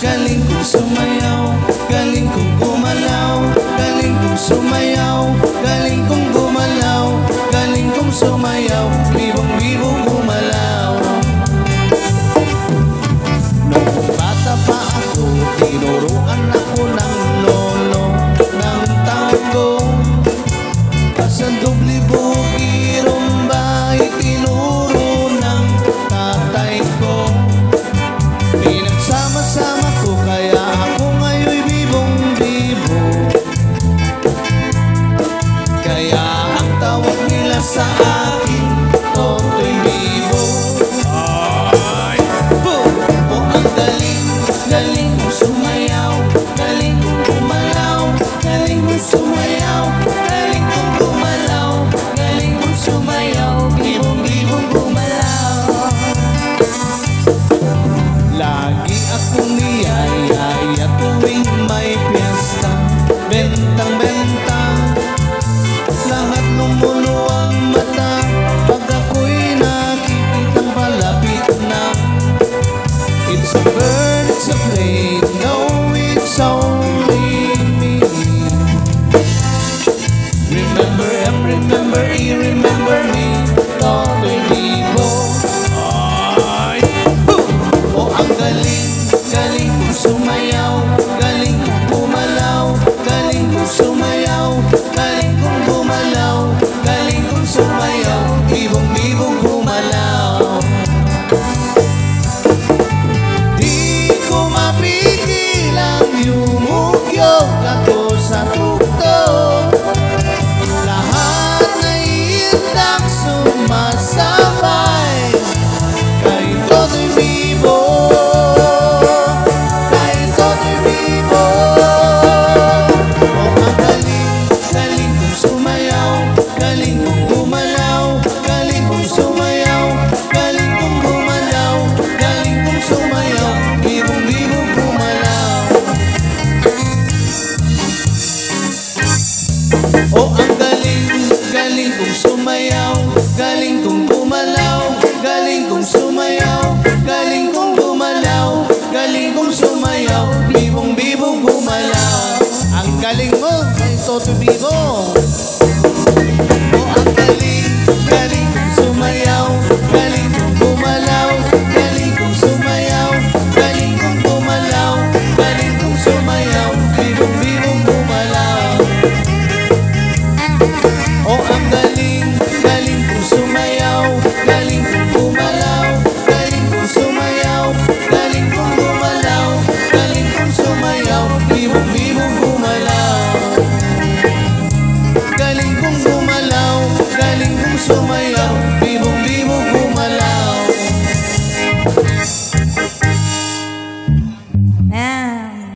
Galing kong sumayaw, galing kong gumalaw, galing kong sumayaw, galing kong gumalaw, galing kong sumayaw, bibong-bibong gumalaw. Nung bata pa ako, tinuruan ako ng lolo ng tango. Sa doble buki rumba, itinuro ng tatay ko. Pinagsama-sama ko, kaya ako ngayon'y bibong-bibo. Kaya ang tawag nila sa akin, Totoy Bibo. O ang galing, galing kong sumayaw, galing kong gumalaw, galing kong sumayaw, galing kong gumalaw, galing kong sumayaw, bibong-bibong gumalaw. Lagi akong niyayaya tuwing may piyesta, bentang-benta, lahat lumuluwang mata pag ako'y nakikitang palapit na. It's a bird, it's a plane, no, it's only me. Remember him, remember he, remember me, Totoy Bibo. O ang galing, galing kong sumayaw, galing kong gumalaw, galing kong sumayaw, galing kong gumalaw, galing kong sumayaw, bibong-bibong gumalaw. Di ko mapigilang yumugyog ako sa tugtog, lahat na iindang sumasabay kay Totoy Bibo. Galing kong gumalaw, galing kong sumayaw, galing kong gumalaw, galing kong sumayaw, bibong-bibong gumalaw. O ang galing, galing kong sumayaw, galing kong gumalaw, galing kong sumayaw, galing kong gumalaw, galing kong sumayaw, bibong-bibong gumalaw. Ang galing mo, kay Totoy Bibo. Galing kong sumayaw, galing kong gumalaw, galing kong sumayaw, galing kong gumalaw, galing kong sumayaw, bibong-bibong gumalaw. O ang galing, galing kong sumayaw, galing kong gumalaw, galing kong sumayaw, galing kong gumalaw, galing kong sumayaw, bibong-bibong gumalaw. Galing kong gumalaw, galing kong sumayaw,